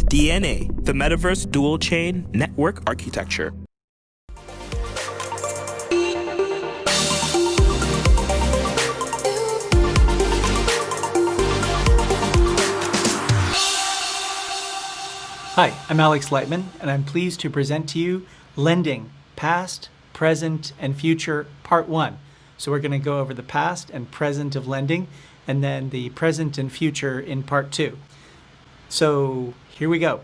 DNA, the Metaverse Dual Chain Network Architecture. Hi, I'm Alex Lightman, and I'm pleased to present to you Lending, Past, Present, and Future, Part 1. So we're going to go over the past and present of lending, and then the present and future in Part 2. So here we go.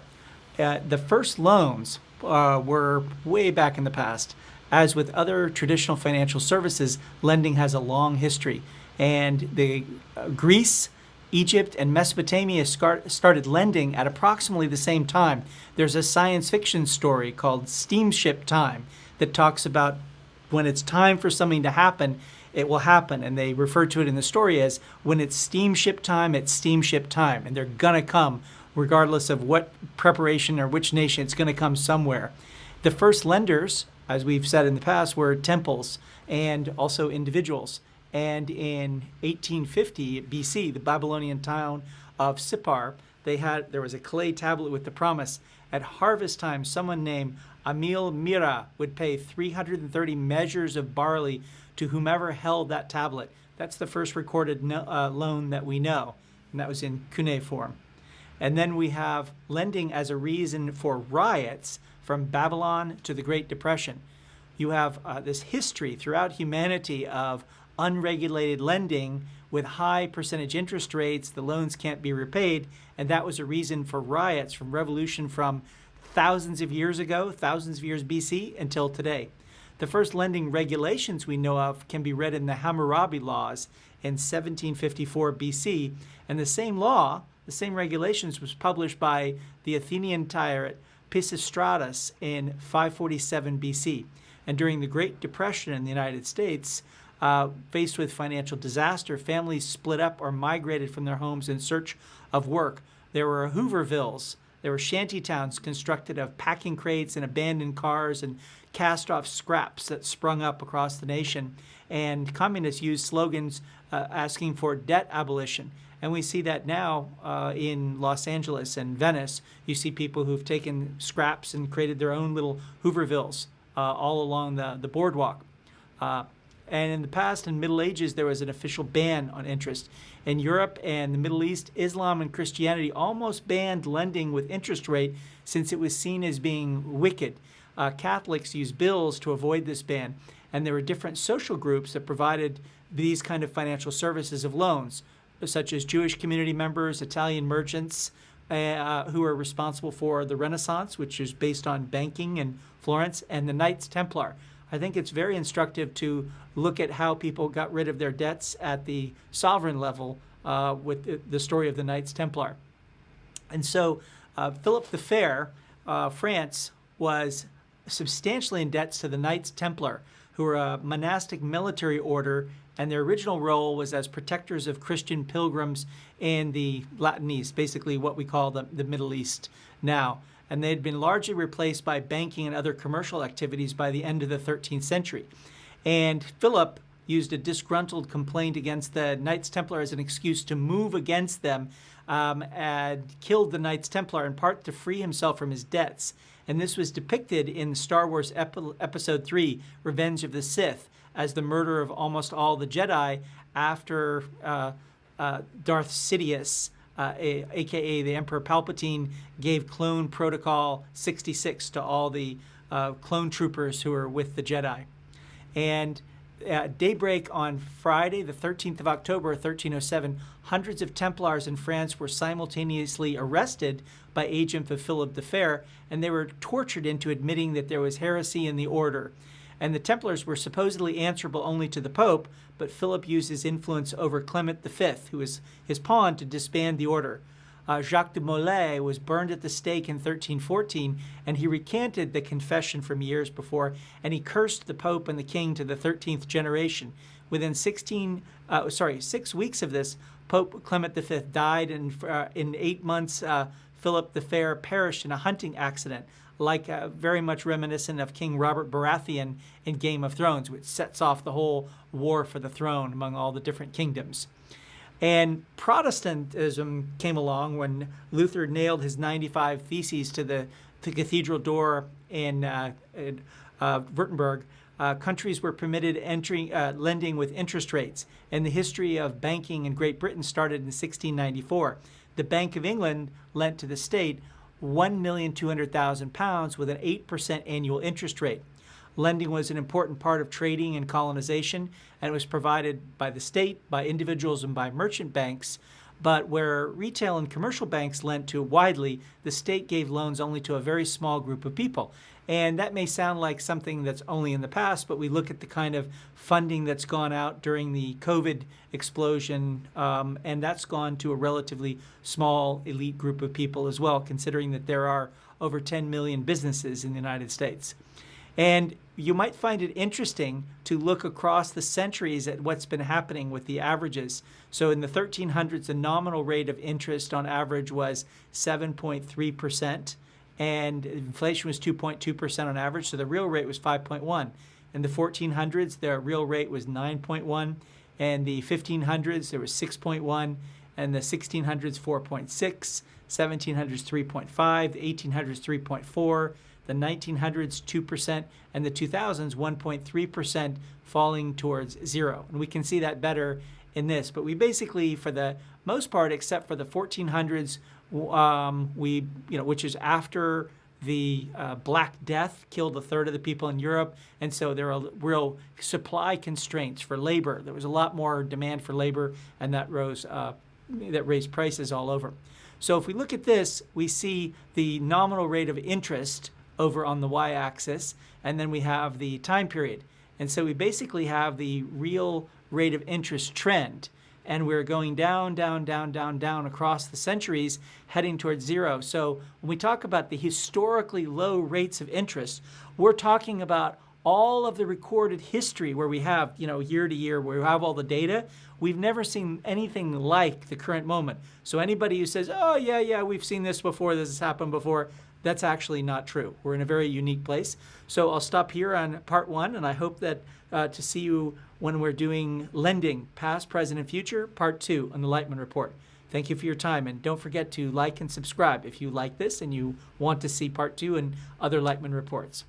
The first loans were way back in the past. As with other traditional financial services, lending has a long history. And Greece, Egypt, and Mesopotamia started lending at approximately the same time. There's a science fiction story called Steamship Time that talks about when it's time for something to happen, it will happen. And they refer to it in the story as when it's steamship time, it's steamship time. And they're going to come regardless of what preparation or which nation. It's going to come somewhere. The first lenders, as we've said in the past, were temples and also individuals. And in 1850 BC, the Babylonian town of Sippar, there was a clay tablet with the promise, at harvest time, someone named Amil Mira would pay 330 measures of barley to whomever held that tablet. That's the first recorded loan that we know, and that was in cuneiform. And then we have lending as a reason for riots from Babylon to the Great Depression. You have this history throughout humanity of unregulated lending with high percentage interest rates. The loans can't be repaid, and that was a reason for riots from revolution from thousands of years ago, thousands of years BC, until today. The first lending regulations we know of can be read in the Hammurabi laws in 1754 BC, and the same law, the same regulations, was published by the Athenian tyrant Pisistratus in 547 BC. And during the Great Depression in the United States, faced with financial disaster, families split up or migrated from their homes in search of work. There were Hoovervilles. There were shanty towns constructed of packing crates and abandoned cars and cast-off scraps that sprung up across the nation. And communists used slogans asking for debt abolition. And we see that now in Los Angeles and Venice. You see people who've taken scraps and created their own little Hoovervilles all along the boardwalk. And in the past, in Middle Ages, there was an official ban on interest. In Europe and the Middle East, Islam and Christianity almost banned lending with interest rate since it was seen as being wicked. Catholics used bills to avoid this ban. And there were different social groups that provided these kind of financial services of loans, such as Jewish community members, Italian merchants, who are responsible for the Renaissance, which is based on banking in Florence, and the Knights Templar. I think it's very instructive to look at how people got rid of their debts at the sovereign level with the story of the Knights Templar. And so Philip the Fair, France, was substantially in debts to the Knights Templar, who were a monastic military order, and their original role was as protectors of Christian pilgrims in the Latin East, basically what we call the Middle East now. And they had been largely replaced by banking and other commercial activities by the end of the 13th century. And Philip used a disgruntled complaint against the Knights Templar as an excuse to move against them and killed the Knights Templar in part to free himself from his debts. And this was depicted in Star Wars Episode 3, Revenge of the Sith, as the murder of almost all the Jedi after Darth Sidious, a.k.a. the Emperor Palpatine, gave Clone Protocol 66 to all the clone troopers who were with the Jedi. And at daybreak on Friday, the 13th of October, 1307, hundreds of Templars in France were simultaneously arrested by agents of Philip the Fair, and they were tortured into admitting that there was heresy in the order. And the Templars were supposedly answerable only to the Pope, but Philip used his influence over Clement V, who was his pawn, to disband the order. Jacques de Molay was burned at the stake in 1314, and he recanted the confession from years before, and he cursed the Pope and the King to the 13th generation. Within 6 weeks of this, Pope Clement V died, and in 8 months, Philip the Fair perished in a hunting accident, very much reminiscent of King Robert Baratheon in Game of Thrones, which sets off the whole war for the throne among all the different kingdoms. And Protestantism came along when Luther nailed his 95 Theses to the cathedral door in Württemberg. Countries were permitted lending with interest rates. And the history of banking in Great Britain started in 1694. The Bank of England lent to the state £1,200,000 with an 8% annual interest rate. Lending was an important part of trading and colonization, and it was provided by the state, by individuals, and by merchant banks. But where retail and commercial banks lent to widely, the state gave loans only to a very small group of people. And that may sound like something that's only in the past, but we look at the kind of funding that's gone out during the COVID explosion, and that's gone to a relatively small elite group of people as well, considering that there are over 10 million businesses in the United States. And you might find it interesting to look across the centuries at what's been happening with the averages. So in the 1300s, the nominal rate of interest on average was 7.3%, and inflation was 2.2% on average, so the real rate was 5.1. In the 1400s, the real rate was 9.1, and the 1500s, there was 6.1, and the 1600s, 4.6, 1700s, 3.5, the 1800s, 3.4, the 1900s, 2%, and the 2000s, 1.3%, falling towards zero. And we can see that better in this. But we basically, for the most part, except for the 1400s, which is after the Black Death killed a third of the people in Europe, and so there are real supply constraints for labor. There was a lot more demand for labor, and that raised prices all over. So if we look at this, we see the nominal rate of interest over on the y-axis, and then we have the time period. And so we basically have the real rate of interest trend, and we're going down, down, down, down, down across the centuries, heading towards zero. So when we talk about the historically low rates of interest, we're talking about all of the recorded history where we have, year to year, where we have all the data. We've never seen anything like the current moment. So anybody who says, oh, yeah, we've seen this before, this has happened before, that's actually not true. We're in a very unique place. So I'll stop here on part one, and I hope that to see you when we're doing lending, past, present, and future, part two on the Lightman Report. Thank you for your time, and don't forget to like and subscribe if you like this and you want to see part two and other Lightman Reports.